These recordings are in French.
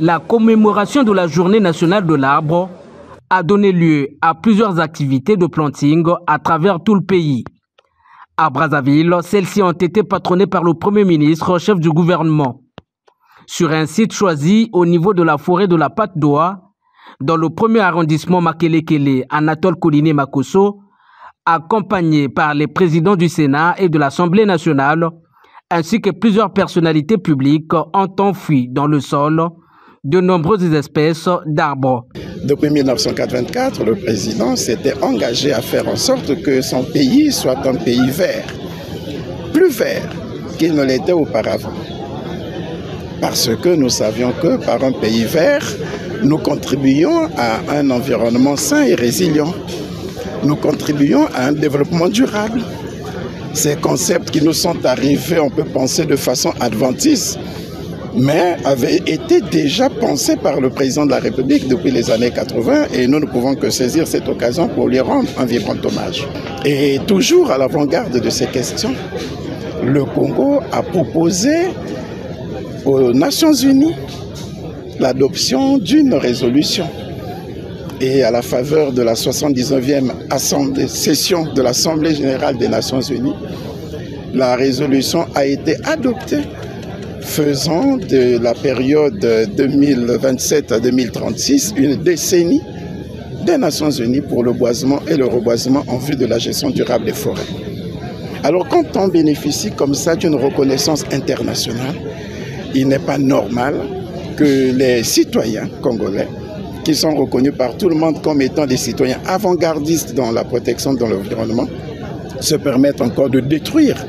La commémoration de la Journée nationale de l'arbre a donné lieu à plusieurs activités de planting à travers tout le pays. À Brazzaville, celles-ci ont été patronnées par le Premier ministre, chef du gouvernement. Sur un site choisi au niveau de la forêt de la Patte d'Oie, dans le premier arrondissement Makelekele, Anatole Koliné Makosso, accompagné par les présidents du Sénat et de l'Assemblée nationale, ainsi que plusieurs personnalités publiques, ont enfoui dans le sol de nombreuses espèces d'arbres. Depuis 1984, le président s'était engagé à faire en sorte que son pays soit un pays vert, plus vert qu'il ne l'était auparavant. Parce que nous savions que par un pays vert, nous contribuons à un environnement sain et résilient. Nous contribuons à un développement durable. Ces concepts qui nous sont arrivés, on peut penser de façon adventiste, mais avaient été déjà pensés par le président de la République depuis les années 80 et nous ne pouvons que saisir cette occasion pour lui rendre un vibrant hommage. Et toujours à l'avant-garde de ces questions, le Congo a proposé aux Nations Unies l'adoption d'une résolution. Et à la faveur de la 79e session de l'Assemblée générale des Nations Unies, la résolution a été adoptée, faisant de la période 2027 à 2036 une décennie des Nations Unies pour le boisement et le reboisement en vue de la gestion durable des forêts. Alors quand on bénéficie comme ça d'une reconnaissance internationale, il n'est pas normal que les citoyens congolais, qui sont reconnus par tout le monde comme étant des citoyens avant-gardistes dans la protection de l'environnement, se permettent encore de détruire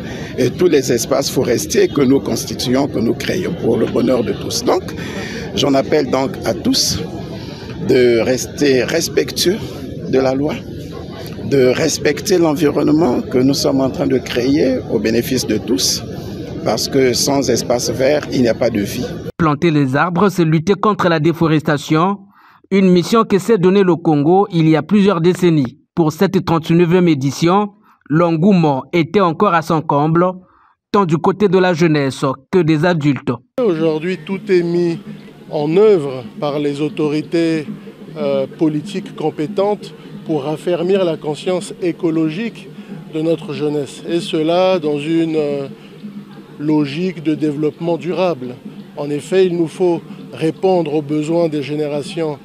tous les espaces forestiers que nous constituons, que nous créons pour le bonheur de tous. Donc, j'en appelle donc à tous de rester respectueux de la loi, de respecter l'environnement que nous sommes en train de créer au bénéfice de tous, parce que sans espace vert, il n'y a pas de vie. Planter les arbres, c'est lutter contre la déforestation, une mission que s'est donnée le Congo il y a plusieurs décennies. Pour cette 39e édition, l'engouement était encore à son comble, tant du côté de la jeunesse que des adultes. Aujourd'hui, tout est mis en œuvre par les autorités politiques compétentes pour raffermir la conscience écologique de notre jeunesse. Et cela dans une logique de développement durable. En effet, il nous faut répondre aux besoins des générations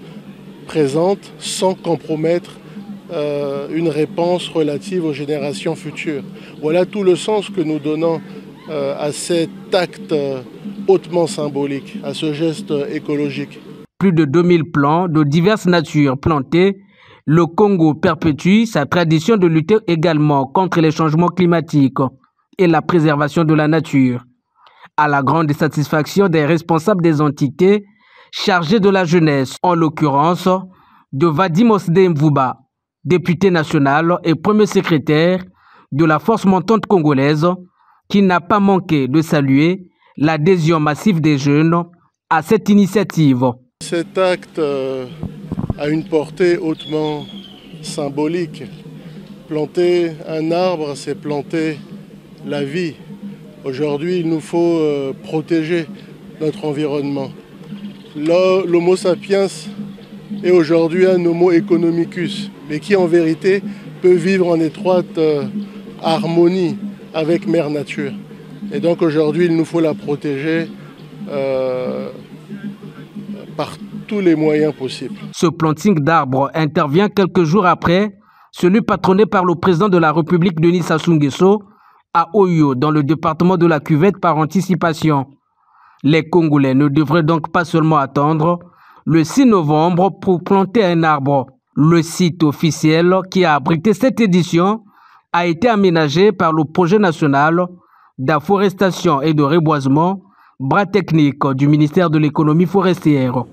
présentes sans compromettre une réponse relative aux générations futures. Voilà tout le sens que nous donnons à cet acte hautement symbolique, à ce geste écologique. Plus de 2000 plants de diverses natures plantés, le Congo perpétue sa tradition de lutter également contre les changements climatiques et la préservation de la nature, à la grande satisfaction des responsables des entités chargées de la jeunesse, en l'occurrence de Vadim Osde Mvuba, député national et premier secrétaire de la force montante congolaise, qui n'a pas manqué de saluer l'adhésion massive des jeunes à cette initiative. Cet acte a une portée hautement symbolique. Planter un arbre, c'est planter la vie. Aujourd'hui, il nous faut protéger notre environnement. L'Homo sapiens est aujourd'hui un Homo economicus, mais qui en vérité peut vivre en étroite harmonie avec Mère Nature. Et donc aujourd'hui, il nous faut la protéger par tous les moyens possibles. Ce planting d'arbres intervient quelques jours après celui patronné par le président de la République, Denis Sassou Nguesso, à Oyo, dans le département de la Cuvette, par anticipation. Les Congolais ne devraient donc pas seulement attendre le 6 novembre pour planter un arbre. Le site officiel qui a abrité cette édition a été aménagé par le projet national d'afforestation et de reboisement, bras technique du ministère de l'économie forestière.